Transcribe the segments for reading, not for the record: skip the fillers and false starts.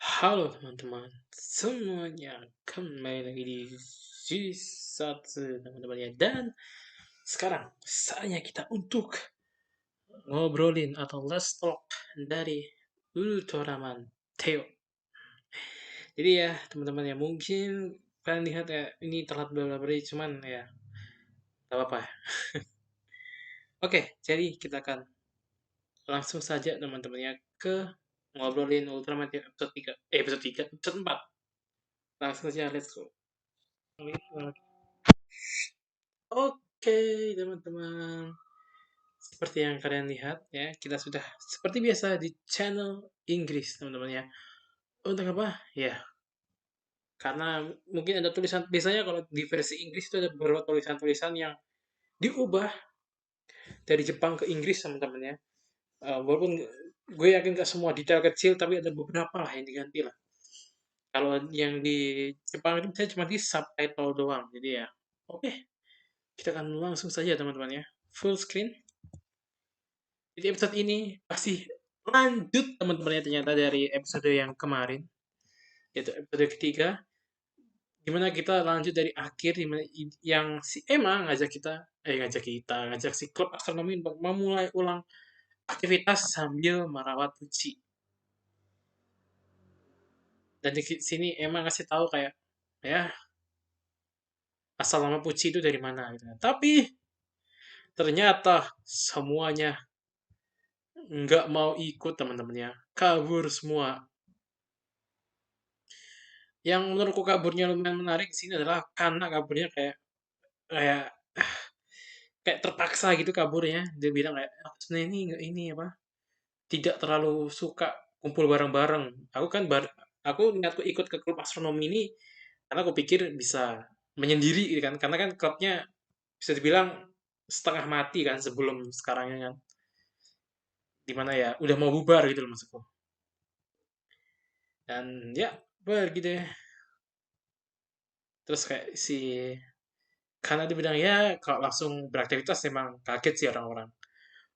Halo teman-teman semuanya, kembali lagi di G1 teman-teman ya. Dan sekarang saatnya kita untuk ngobrolin atau let's talk dari Ultraman Theo. Jadi ya teman-teman ya, mungkin kalian lihat ya ini telat beberapa hari, cuman ya gak apa-apa ya. Oke, jadi kita akan langsung saja teman-teman ya ke ngobrolin Ultraman Theo episode 3, episode 3, episode 4. Langsung saja, let's go. Oke, teman-teman. Seperti yang kalian lihat ya, kita sudah seperti biasa di channel Inggris, teman-teman ya. Untuk apa? Ya, karena mungkin ada tulisan, biasanya kalau di versi Inggris itu ada beberapa tulisan-tulisan yang diubah dari Jepang ke Inggris, teman-teman ya. Walaupun gue yakin gak semua detail kecil, tapi ada beberapa lah yang diganti lah. Kalau yang di Jepang itu saya cuma di subtitle doang, jadi ya. Oke, kita akan langsung saja teman-teman ya. Full screen. Jadi episode ini masih lanjut teman-teman ya, ternyata dari episode yang kemarin, yaitu episode ketiga, dimana kita lanjut dari akhir dimana yang si Emma ngajak si klub astronomi untuk memulai ulang aktivitas sambil merawat Pucci. Dan di sini Emma ngasih tahu kayak ya asal nama Pucci itu dari mana gitu. Tapi ternyata semuanya nggak mau ikut teman-temannya, kabur semua. Yang menurutku kaburnya lumayan menarik di sini adalah karena kaburnya kayak kayak kayak terpaksa gitu kaburnya. Dia bilang kayak, "Aku sebenarnya ini apa, tidak terlalu suka kumpul bareng-bareng. Aku niatku ikut ke klub astronomi ini karena aku pikir bisa menyendiri gitu kan. Karena kan klubnya bisa dibilang setengah mati kan sebelum sekarangnya kan. Dimana ya udah mau bubar gitu loh maksudku. Dan ya pergi deh. Terus kayak si karena dia bilang ya kalau langsung beraktivitas emang kaget sih orang-orang.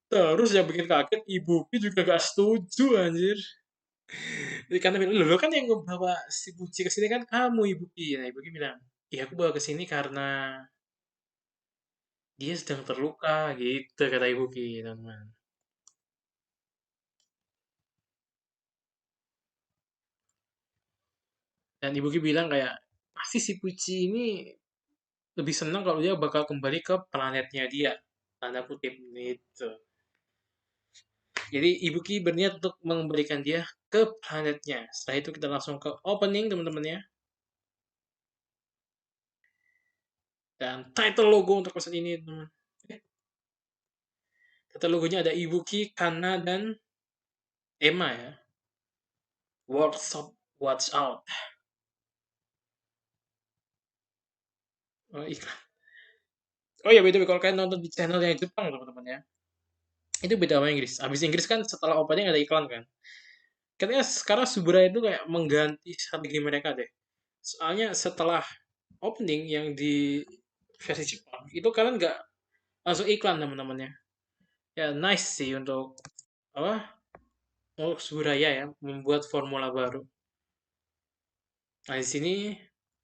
Terus yang bikin kaget ibuku juga gak setuju anjir. Jadi karena bilang, "Loh, kan yang ngebawa si Puji ke sini kan kamu, Ibuki." Nah, Ibuki bilang, "Iya, aku bawa ke sini karena dia sedang terluka," gitu kata Ibuki, teman-teman. Dan Ibuki bilang kayak, pasti si Puji ini lebih senang kalau dia bakal kembali ke planetnya dia. Tanda kutip gitu. Jadi Ibuki berniat untuk mengembalikan dia ke planetnya. Setelah itu kita langsung ke opening, teman-teman ya. Dan title logo untuk episode ini, teman. Title logonya ada Ibuki, Kana, dan Emma ya. Workshop Watch Out. Oh, iklan. Oh ya, btw kalau kalian nonton di channel yang Jepang teman-teman ya, itu beda sama Inggris. Abis Inggris kan setelah opening ada iklan kan. Katanya sekarang Subura itu kayak mengganti strategi mereka deh. Soalnya setelah opening yang di versi Jepang itu kalian nggak langsung iklan teman-temannya. Ya nice sih untuk apa? Untuk Suburaya ya membuat formula baru. Nah di sini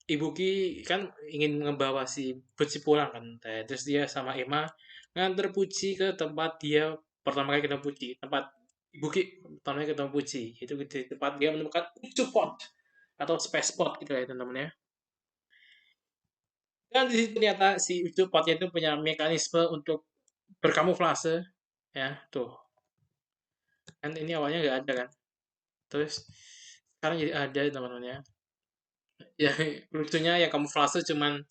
Ibuki kan ingin membawa si Puji pulang kan. Terus dia sama Emma nganter Puji ke tempat dia pertama kali ketemu Puji. Tempat Ibuki pertama kali ketemu Puji. Itu di tempat dia menemukan Ucupot atau space pod gitu ya teman-teman ya. Dan di situ ternyata si Ucupotnya itu punya mekanisme untuk berkamuflase ya tuh. Kan ini awalnya nggak ada kan. Terus sekarang jadi ada teman-teman ya. Ya lucunya ya kamuflase cuman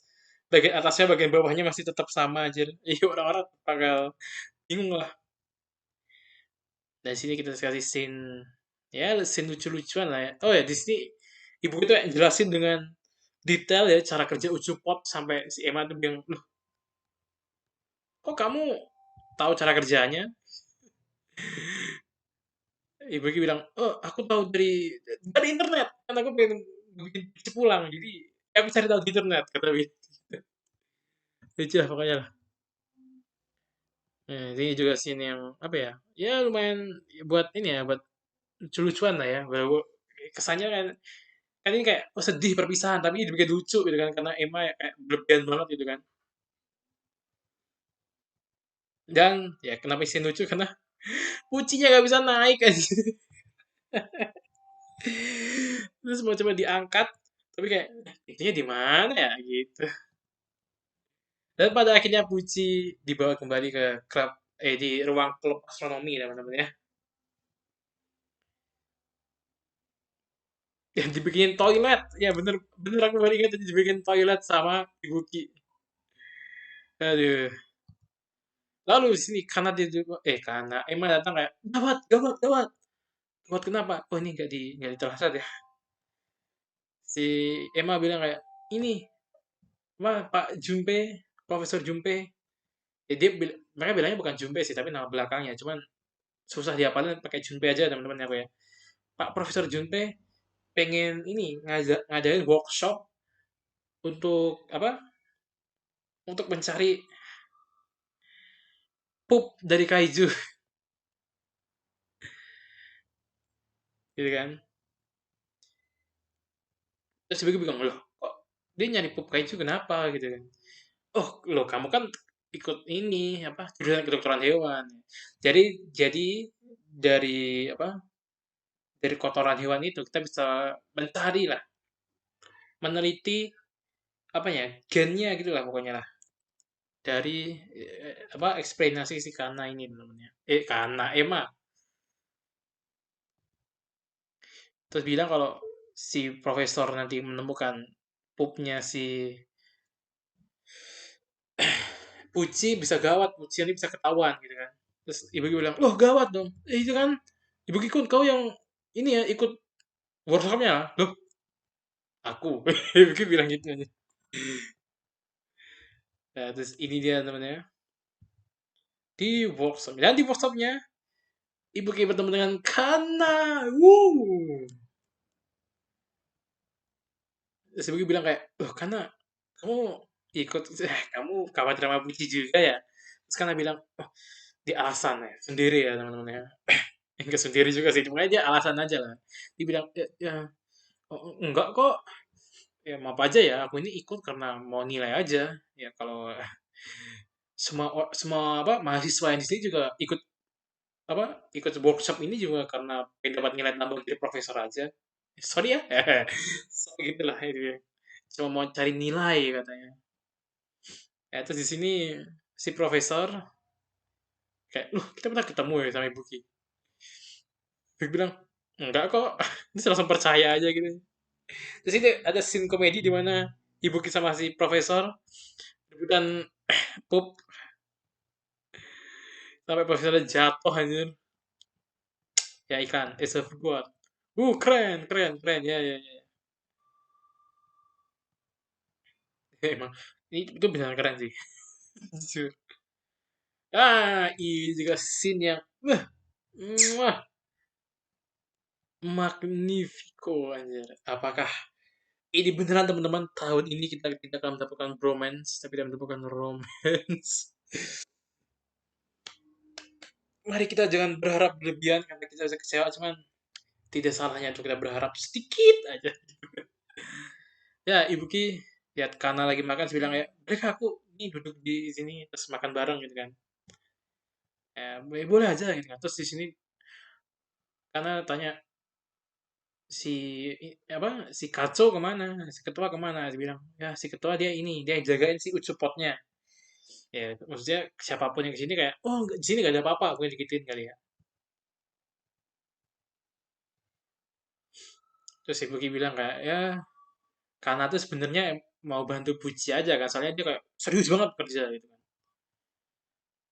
bagian atasnya bagian bawahnya masih tetap sama aja. Iya orang-orang bakal bingung lah. Dan sini kita kasih scene ya scene lucu-lucuan lah ya. Oh ya di sini ibu itu jelasin dengan detail ya cara kerja ucu pot sampai si Emma tuh bilang, loh kok kamu tahu cara kerjanya? Ibu bilang, oh aku tahu dari internet kan aku pengen bikin pulang jadi aku cari tahu di internet kata gitu. Lucu lah pokoknya lah. Nah, ini juga scene yang apa ya? Ya lumayan buat ini ya buat lucu-lucuan lah ya. kesannya kan kan ini kayak oh, sedih perpisahan tapi dibikin lucu gitu kan karena Emma ya kayak berlebihan banget gitu kan. Dan ya kenapa isin lucu karena kucinya nggak bisa naik aja. Terus mau coba diangkat tapi kayak itunya di mana ya gitu. Dan pada akhirnya Puci dibawa kembali ke klub di ruang klub astronomi teman-teman ya. Yang dibikinin toilet. Ya bener bener aku baru ingat tadi dibikin toilet sama Ibuki. Aduh. Lalu di sini karena dia juga karena Emma datang kayak gawat gawat gawat. Gawat kenapa? Oh ini nggak diterasa deh. Si Emma bilang kayak ini Pak Junpei, Profesor Junpei. Mereka bilangnya bukan Junpei sih, tapi nama belakangnya. Cuman susah dihafalin pakai Junpei aja teman-teman aku ya. Pak Profesor Junpei pengen ini ngadain workshop untuk apa? Untuk mencari pup dari kaiju gitu kan. Terus gue bingung loh, kok dia nyari pup kaiju kenapa gitu kan. Oh, loh kamu kan ikut ini apa? Jurusan kedokteran hewan. Jadi dari apa? Dari kotoran hewan itu kita bisa mencari lah, meneliti apa ya? Gennya gitu lah pokoknya lah. Dari apa eksplanasi si Kana ini namanya. Kana Emma terus bilang kalau si profesor nanti menemukan pupnya si Puci bisa gawat, Puci ini bisa ketahuan gitu kan. Terus ibu bilang, "Loh, gawat dong." Itu kan Ibu Kikun kau yang ini ya ikut workshopnya. Loh, aku. Ibu Kikun bilang gitu aja. Nah, terus ini dia namanya di workshop. Dan di workshopnya Ibu Kikun bertemu dengan Kana. Woo. Terus Ibu Kikun bilang kayak, "Loh, Kana, kamu ikut kamu kawan drama Puci juga ya?" Terus Kana bilang, "Oh, di alasan ya, sendiri ya teman-teman ya." Enggak sendiri juga sih, cuma dia alasan aja lah. Dia bilang, ya oh, enggak kok, ya maaf aja ya, aku ini ikut karena mau nilai aja. Ya kalau semua apa mahasiswa yang di sini juga ikut apa ikut workshop ini juga karena pengen dapat nilai tambah jadi profesor aja. Sorry ya, so, gitulah itu ya. Cuma mau cari nilai katanya. Ya, terus di sini si profesor kayak, loh kita pernah ketemu ya sama Ibu Ki. Ibu Ki bilang, enggak kok, ini langsung percaya aja gitu. Terus ini ada scene komedi di mana Ibu Ki sama si profesor rebutan pup sampai profesornya jatuh anjir. Ya ikan, it's a food. Keren, keren, keren. Ya, ya, ya. Emang ini itu benar keren sih. Jujur. Ini juga scene yang wah, magnifico anjir. Apakah ini beneran teman-teman tahun ini kita tidak akan mendapatkan bromance tapi tidak mendapatkan romance. Mari kita jangan berharap berlebihan karena kita bisa kecewa cuman tidak salahnya untuk kita berharap sedikit aja. Ya, Ibu Ki lihat Kana lagi makan, saya bilang ya, mereka aku ini duduk di sini terus makan bareng gitu kan. Ya, boleh aja gitu kan. Terus di sini Kana tanya si apa si Kaco kemana, si ketua kemana? Dia bilang ya si ketua dia ini dia yang jagain si Ucupotnya. Ya maksudnya siapapun yang kesini kayak oh di sini gak ada apa-apa, aku yang digituin kali ya. Terus Ibu Ki bilang kayak ya Kana tuh sebenarnya mau bantu Puji aja kan, soalnya dia kayak serius banget kerja gitu kan.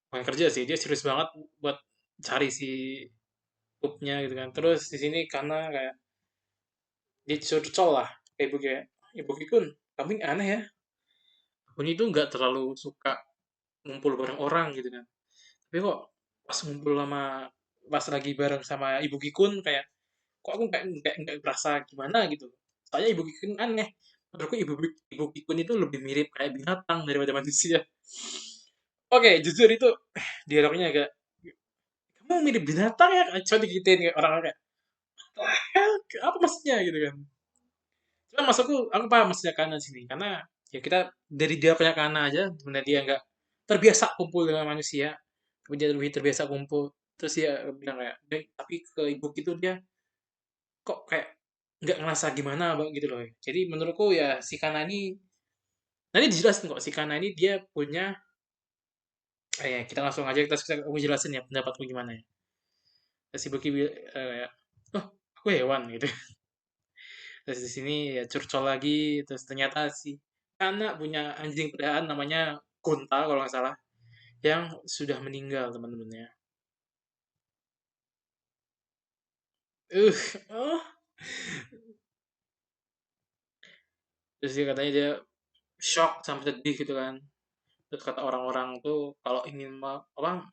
Bukan kerja sih, dia serius banget buat cari si pupnya gitu kan. Terus di sini karena kayak dicurcol lah kayak ibu kayak ibu Kikun, kamu ini aneh ya. Aku ini tuh nggak terlalu suka ngumpul bareng orang gitu kan. Tapi kok pas ngumpul sama pas lagi bareng sama ibu Kikun kayak kok aku nggak berasa gimana gitu. Soalnya ibu Kikun aneh. Menurutku ibu Kikun itu lebih mirip kayak binatang daripada manusia. Oke, jujur itu dialognya agak kamu mirip binatang ya coba digituin kayak orang kayak Hell, apa maksudnya gitu kan. Cuma maksudku, aku paham maksudnya Kana sini. Karena ya kita dari dia punya Kana aja, sebenarnya dia nggak terbiasa kumpul dengan manusia. Tapi dia lebih terbiasa kumpul. Terus dia bilang kayak, tapi ke ibu itu dia kok kayak nggak ngerasa gimana bang gitu loh. Jadi menurutku ya si Kana ini, nanti dijelasin kok si Kana ini dia punya, ya kita langsung aja aku jelasin ya pendapatku gimana ya. Terus si Buki kayak, oh aku hewan gitu. Terus di sini ya curcol lagi, terus ternyata si Kana punya anjing peliharaan namanya Kunta kalau nggak salah, yang sudah meninggal teman-temannya. Oh. Terus dia katanya dia shock sama sedih gitu kan. Terus kata orang-orang tuh kalau ingin apa,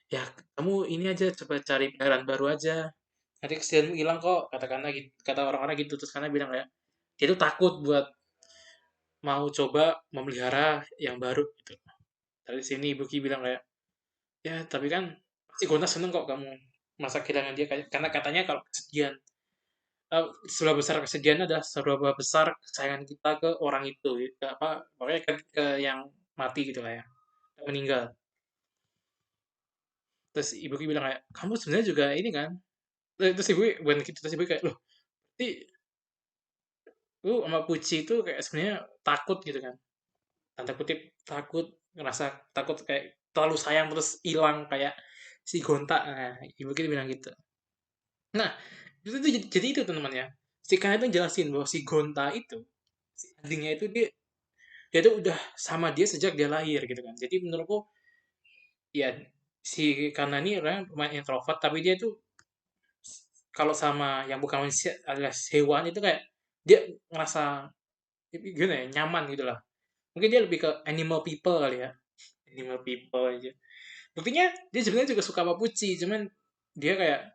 ya kamu ini aja coba cari peliharaan baru aja. Nanti kesedihanmu hilang kok, katakanlah gitu, kata orang-orang gitu. Terus karena bilang kayak dia tuh takut buat mau coba memelihara yang baru gitu. Dari sini Ibu Ki bilang kayak, ya tapi kan pasti Gona seneng kok kamu masa kehilangan dia, karena katanya kalau kesedihan, seberapa besar kesedihannya adalah seberapa besar kesayangan kita ke orang itu, ke apa, pokoknya ke yang mati gitu lah ya, yang meninggal. Terus Ibu Ki bilang kayak, kamu sebenarnya juga ini kan. Terus Ibu Ki, bukan gitu, terus Ibu Ki kayak, loh, berarti lu sama Puci itu kayak sebenarnya takut gitu kan, tanda kutip takut, ngerasa takut kayak terlalu sayang terus hilang kayak si Gonta. Nah, Ibu Ki bilang gitu. Nah, jadi itu teman-teman ya. Si Kana itu jelasin bahwa si Gonta itu, si anjingnya itu dia tuh udah sama dia sejak dia lahir gitu kan. Jadi menurutku ya si Kana ini orang lumayan introvert, tapi dia tuh kalau sama yang bukan manusia alias hewan itu kayak dia ngerasa gimana ya, nyaman gitu lah. Mungkin dia lebih ke animal people kali ya. Animal people aja. Buktinya dia sebenarnya juga suka sama Puci, cuman dia kayak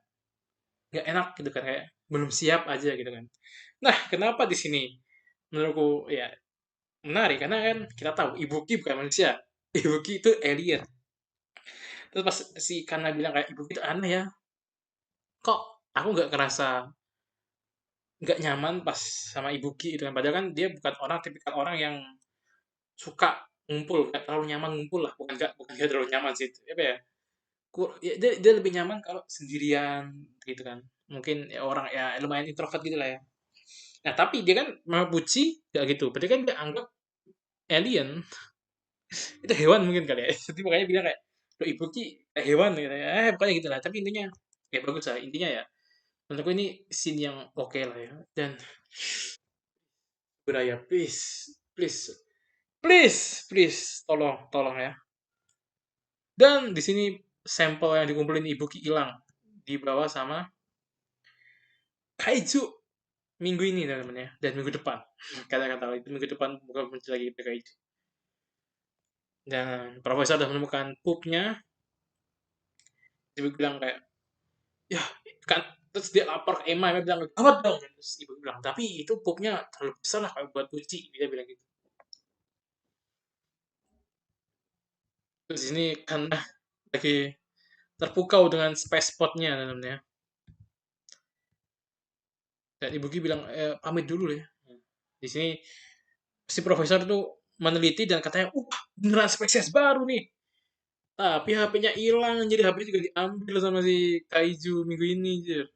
nggak enak gitu kan, kayak belum siap aja gitu kan. Nah, kenapa di sini menurutku ya menarik karena kan kita tahu Ibuki bukan manusia. Ibuki itu alien. Terus pas si Kana bilang kayak Ibuki itu aneh ya, kok aku nggak ngerasa nggak nyaman pas sama Ibuki itu kan. Padahal kan dia bukan orang tipikal orang yang suka ngumpul, nggak terlalu nyaman ngumpul lah. Bukan dia terlalu nyaman sih. Apa ya? Ya, dia lebih nyaman kalau sendirian gitu kan. Mungkin ya orang ya lumayan introvert gitu lah ya. Nah, tapi dia kan Mabuchi gak gitu. Berarti kan dia anggap alien itu hewan mungkin kali ya. Jadi makanya bilang kayak, "Loh, Ibuki kayak hewan," gitu ya. Pokoknya gitu lah. Tapi intinya ya bagus lah. Intinya ya menurutku ini scene yang oke lah ya. Dan Buraya, please, please, please, please, tolong, tolong ya. Dan di sini sampel yang dikumpulin Ibuki hilang, dibawa sama Kaiju minggu ini teman-teman ya, dan minggu depan. Kata-kata itu minggu depan bukan muncul lagi Kaiju. Dan profesor sudah menemukan pupnya, dia bilang kayak, ya kan, terus dia lapor ke Emma bilang gawat dong, terus ibu bilang tapi itu pupnya terlalu besar lah kalau buat Puci, dia bilang gitu. Terus ini karena lagi terpukau dengan space potnya namanya, dan ibu Ki bilang pamit dulu ya. Di sini si profesor itu meneliti dan katanya beneran spesies baru nih, tapi HP-nya hilang, jadi HP juga diambil sama si Kaiju minggu ini jir.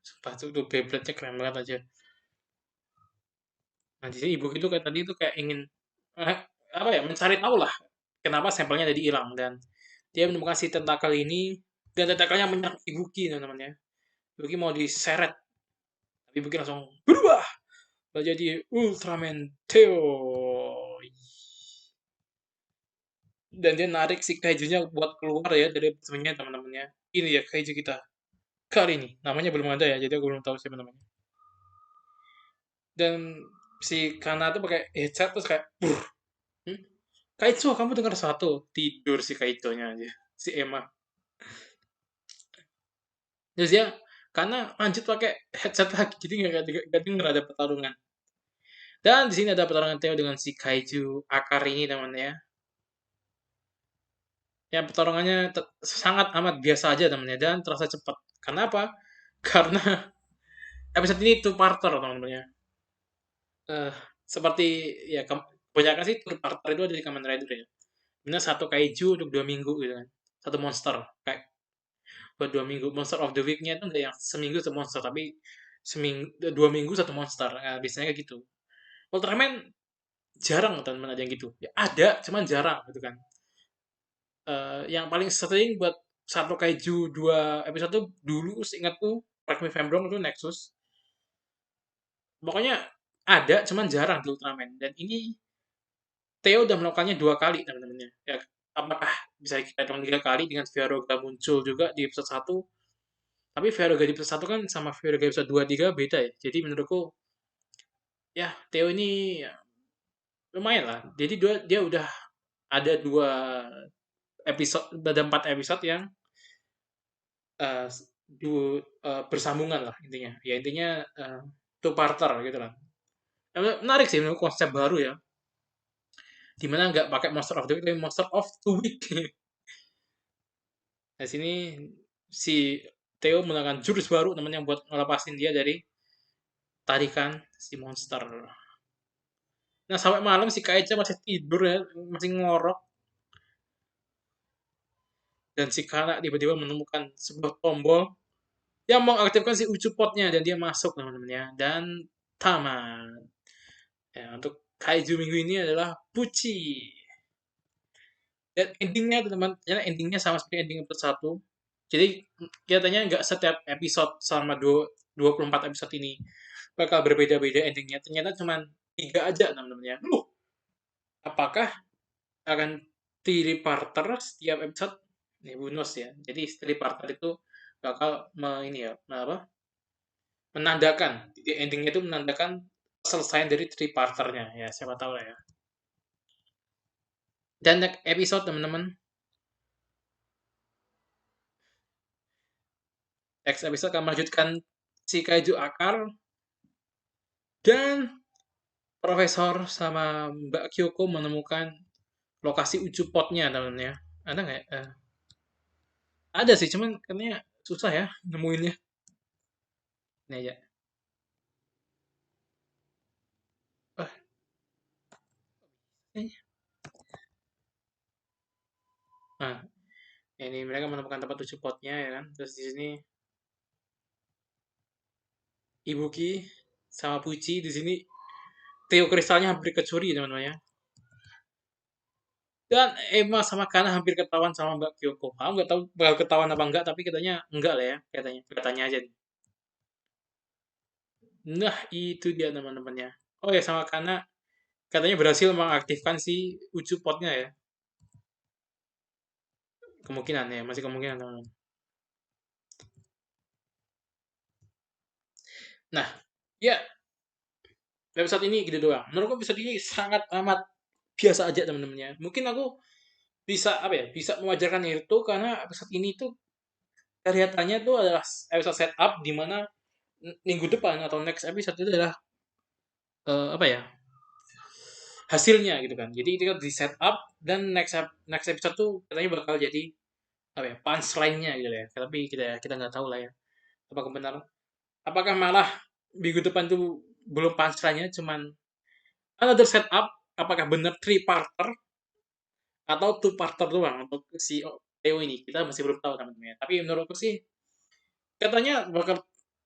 Sumpah tuh Beyblade-nya keren banget aja. Nah, di sini ibu itu kayak tadi itu kayak ingin eh, apa ya, mencari tahu lah kenapa sampelnya jadi hilang, dan dia menemukan si tentakel ini, dan tentakelnya menyerang Ibuki teman-teman ya. Ibuki mau diseret, tapi Ibuki langsung berubah jadi Ultraman Theo, dan dia narik si kaijunya buat keluar ya dari sebenarnya teman-temannya. Ini ya kaiju kita kali ini, namanya belum ada ya, jadi aku belum tahu siapa namanya. Dan si Kana tuh pakai headset terus kayak hmm? Kaizo, kamu dengar satu, tidur si Kaizonya aja, si Emma. Terus dia karena lanjut pakai headset lagi, jadi nggak denger ada pertarungan. Dan di sini ada pertarungan Theo dengan si Kaiju Akar ini teman ya. Ya pertarungannya sangat amat biasa aja teman-teman dan terasa cepat. Kenapa? Karena episode ini two-parter teman-teman ya. Eh, seperti ya kebanyakan sih two-parter itu ada di Kamen Rider ya. Benar satu kaiju untuk 2 minggu gitu kan. Satu monster kayak buat 2 minggu. Monster of the Week-nya itu nggak yang seminggu satu monster tapi seminggu 2 minggu satu monster. Biasanya kayak gitu. Ultraman jarang teman-teman ada yang gitu. Ya ada, cuman jarang gitu kan. Yang paling sering buat satu kaiju 2 episode tuh dulu seingatku, correct me if I'm wrong, itu Nexus. Pokoknya ada, cuman jarang di Ultraman. Dan ini Theo udah melakukannya 2 kali teman-temannya. Ya, apakah bisa kita hitung 3 kali dengan Viaroga muncul juga di episode 1? Tapi Viaroga di episode 1 kan sama Viaroga episode 2 3 beda ya. Jadi menurutku ya Theo ini ya, lumayan lah. Jadi dia udah ada 2 episode, ada 4 episode yang eh, bersambungan lah intinya. Ya intinya two parter gitu lah. Menarik sih menurut konsep baru ya. Dimana nggak pakai Monster of the Week, tapi Monster of the Week. Di sini si Theo menggunakan jurus baru namanya buat ngelepasin dia dari tarikan si monster. Nah sampai malam si Kaicha masih tidur ya, masih ngorok. Dan si Kana tiba-tiba menemukan sebuah tombol yang mengaktifkan si Ucupotnya dan dia masuk teman-teman ya. Dan tamat. Ya, untuk kaiju minggu ini adalah Pucci. Dan endingnya teman-teman, ternyata endingnya sama seperti ending episode 1. Jadi kelihatannya nggak setiap episode selama 24 episode ini bakal berbeda-beda endingnya. Ternyata cuma 3 aja teman-teman ya. Apakah akan triparter setiap episode? Nih bonus ya. Jadi triparter itu bakal ini ya, apa? Menandakan, di endingnya itu menandakan selesai dari triparternya ya. Siapa tahu lah ya. Dan next episode teman-teman, next episode akan melanjutkan si Kaiju Akar dan Profesor sama Mbak Kyoko menemukan lokasi ucu potnya teman-teman ya. Ada nggak ya? Ada sih, cuman katanya susah ya nemuinnya. Ini aja. Wah, ini. Nah, ini mereka menemukan tempat ucu potnya ya kan. Terus di sini Ibuki sama Pucci di sini Teo kristalnya hampir kecuri teman-teman ya. Dan Emma sama Kana hampir ketahuan sama Mbak Kyoko. Aku nggak tahu bakal ketahuan apa enggak, tapi katanya enggak lah ya, katanya. Katanya aja nih. Nah, itu dia teman-temannya. Oh ya, sama Kana katanya berhasil mengaktifkan si ucu potnya ya. Kemungkinan ya, masih kemungkinan teman-teman. Nah, ya episode ini gitu doang. Menurutku episode ini sangat amat biasa aja teman-temannya. Mungkin aku bisa apa ya, bisa mewajarkan itu karena episode ini tuh kelihatannya tuh adalah episode setup di mana minggu depan atau next episode itu adalah apa ya, hasilnya gitu kan. Jadi itu di setup dan next episode tuh katanya bakal jadi apa ya, punchline-nya gitu ya. Tapi kita nggak tahu lah ya. Apakah benar? Apakah malah minggu depan tuh belum punchline-nya, cuman another setup? Apakah benar three parter atau two parter doang untuk si Teo ini? Kita masih belum tahu teman-teman. Tapi menurutku sih katanya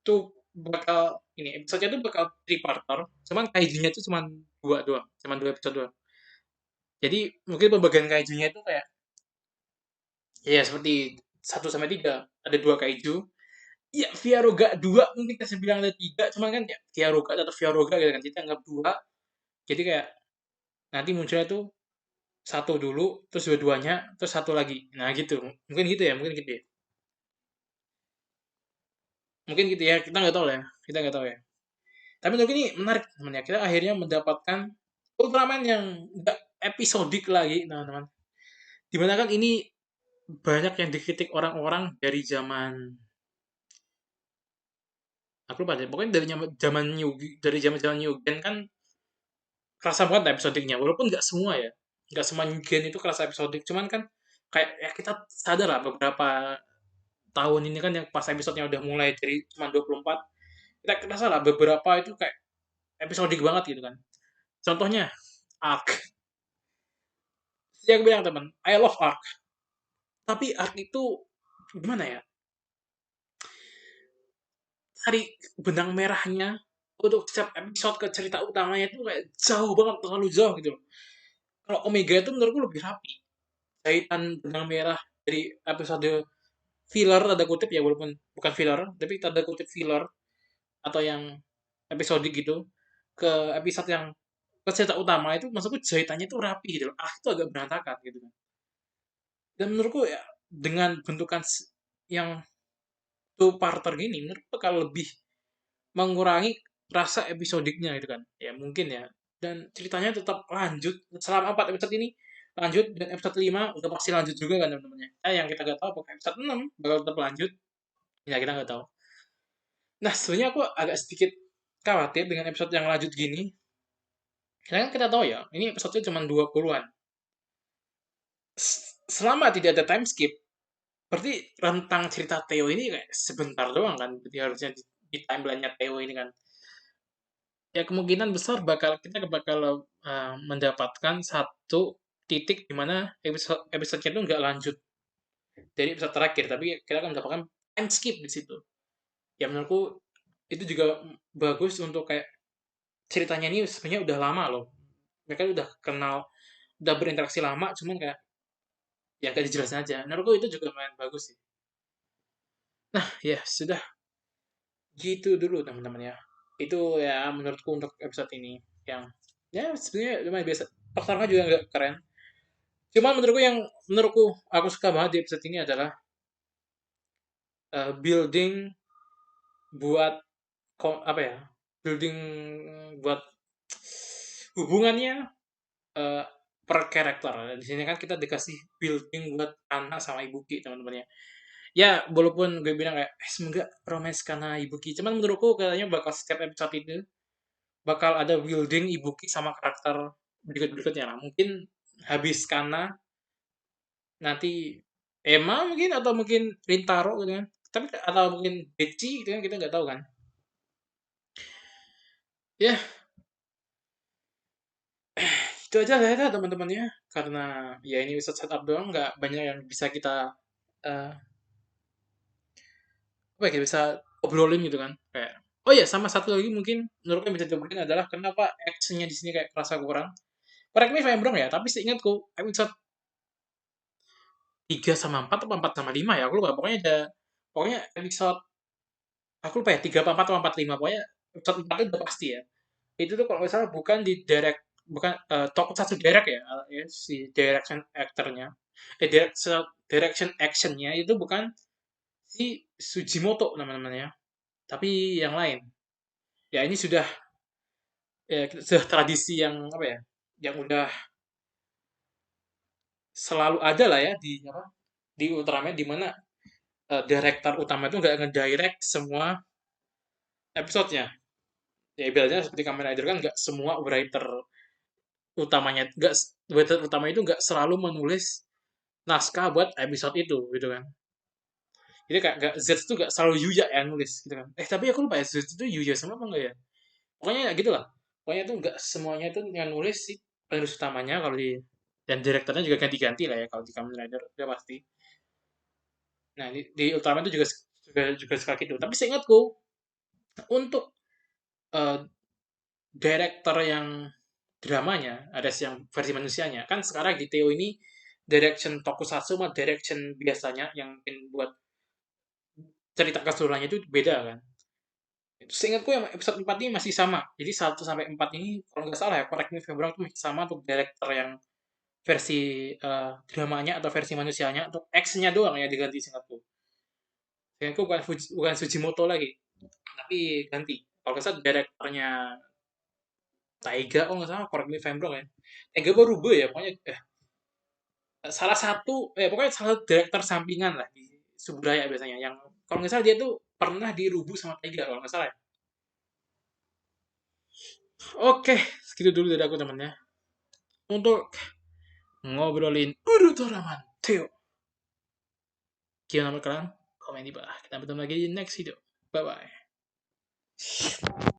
tuh bakal ini episode itu bakal three parter. Cuman kaijunya itu cuman dua doang, cuman 2 episode doang. Jadi mungkin pembagian kaijunya itu kayak ya seperti 1 sampai 3 ada 2 kaiju. Ya Viaroga 2 mungkin kita bilang ada 3, cuman kan ya Viaroga atau Viaroga gitu kan kita anggap 2. Jadi kayak nanti munculnya tuh satu dulu, terus dua-duanya, terus satu lagi. Nah gitu, mungkin gitu ya, mungkin gitu ya. Mungkin gitu ya, kita nggak tahu lah ya, kita nggak tahu ya. Tapi menurut ini menarik teman ya, kita akhirnya mendapatkan Ultraman yang nggak episodik lagi teman-teman. Dimana kan ini banyak yang dikritik orang-orang dari zaman aku lupa deh, pokoknya dari zaman New dari zaman zaman New Gen kan kerasa banget episodiknya, walaupun nggak semua ya, nggak semua gen itu kerasa episodik, cuman kan kayak ya kita sadar lah beberapa tahun ini kan yang pas episodenya udah mulai dari cuma 24, kita kerasa lah beberapa itu kayak episodik banget gitu kan. Contohnya Ark. Yang bilang teman, I love Ark. Tapi Ark itu gimana ya? Cari benang merahnya untuk setiap episode ke cerita utamanya itu kayak jauh banget, terlalu jauh gitu loh. Kalau Omega itu menurutku lebih rapi. Jahitan benang merah dari episode filler tanda kutip ya, walaupun bukan filler, tapi tanda kutip filler atau yang episode gitu ke episode yang ke cerita utama itu maksudku jahitannya itu rapi gitu loh. Ah, itu agak berantakan gitu kan. Dan menurutku ya dengan bentukan yang two-parter gini menurutku bakal lebih mengurangi rasa episodiknya gitu kan. Ya mungkin ya. Dan ceritanya tetap lanjut selama 4 episode ini lanjut, dan episode 5 udah pasti lanjut juga kan teman-teman ya. Yang kita nggak tahu apakah episode 6 bakal tetap lanjut. Ya kita nggak tahu. Nah, sebenarnya aku agak sedikit khawatir dengan episode yang lanjut gini. Karena kan kita tahu ya, ini episode cuma 20-an. Selama tidak ada time skip, berarti rentang cerita Theo ini kayak sebentar doang kan. Berarti harusnya di timeline-nya Theo ini kan. Ya kemungkinan besar kita bakal mendapatkan satu titik di mana episode-nya itu nggak lanjut dari episode terakhir, tapi kita akan mendapatkan time skip di situ. Ya menurutku itu juga bagus untuk kayak ceritanya ini sebenarnya udah lama loh. Mereka udah kenal, udah berinteraksi lama, cuman kayak ya kayak dijelasin aja. Menurutku itu juga lumayan bagus sih. Nah, ya sudah gitu dulu teman-teman ya. Itu ya menurutku untuk episode ini yang ya sebenarnya lumayan biasa. Pertarungan juga nggak keren. Cuman menurutku aku suka banget di episode ini adalah building buat apa ya? Building buat hubungannya eh, per karakter. Di sini kan kita dikasih building buat Anna sama Ibuki teman-teman ya. Ya, walaupun gue bilang kayak semoga romance karena Ibuki, cuman menurutku kayaknya bakal setiap episode itu bakal ada building Ibuki sama karakter berikut-berikutnya lah. Mungkin habis Kana nanti Emma mungkin, atau mungkin Rintaro gitu kan. Tapi atau mungkin Beci gitu kan, kita nggak tahu kan. Ya, itu aja lah ya teman-teman ya. Karena ya ini episode setup doang, nggak banyak yang bisa kita eh apa ya, bisa obrolin gitu kan. Kayak oh ya, sama satu lagi mungkin menurutku yang bisa diobrolin adalah kenapa actionnya di sini kayak kerasa kurang. Correct me if I'm wrong ya, tapi seingatku episode 3 sama 4 atau 4 sama 5 ya, aku lupa. Pokoknya episode aku lupa ya 3 apa 4 atau 4 5, pokoknya episode 4 itu udah pasti ya. Itu tuh kalau nggak salah bukan di direct, bukan satu direct ya, ya si direction actornya. Direction actionnya itu bukan si Sujimoto namanya, tapi yang lain. Ya ini sudah tradisi yang apa ya, yang udah selalu ada lah ya di apa, di Ultraman, di mana director utama itu nggak ngedirect semua episodenya. Ya ibaratnya seperti Kamen Rider kan nggak semua writer utama itu nggak selalu menulis naskah buat episode itu gitu kan. Jadi kayak nggak Z itu nggak selalu Yuya yang nulis gitu kan. Tapi aku lupa ya, Z itu Yuya semua apa enggak ya? Pokoknya ya gitu lah. Pokoknya itu nggak semuanya itu yang nulis si penulis utamanya, kalau di dan direkturnya juga ganti-ganti lah ya kalau di Kamen Rider udah pasti. Nah di Ultraman itu juga suka gitu. Tapi seingatku untuk eh, director yang dramanya, ada yang versi manusianya. Kan sekarang di Teo ini direction tokusatsu sama direction biasanya yang mungkin buat cerita keseluruhannya itu beda kan. Seingatku yang episode 4 ini masih sama. Jadi 1 sampai 4 ini kalau nggak salah ya, correct me if I'm wrong, itu masih sama untuk director yang versi dramanya atau versi manusianya. Untuk X-nya doang ya diganti seingatku. Seingatku bukan Sujimoto lagi, tapi ganti. Kalau nggak salah direkturnya Taiga, oh nggak salah, correct me if I'm wrong ya. Taiga baru ya, pokoknya salah satu pokoknya salah satu direktur sampingan lah di Subraya biasanya, yang kalau nggak salah dia tuh pernah dirubu sama Taiga kalau nggak salah ya. Oke, segitu dulu dari aku teman ya. Untuk ngobrolin Urutoraman Teo. Gimana menurut kalian? Komen di bawah. Kita bertemu lagi di next video. Bye-bye.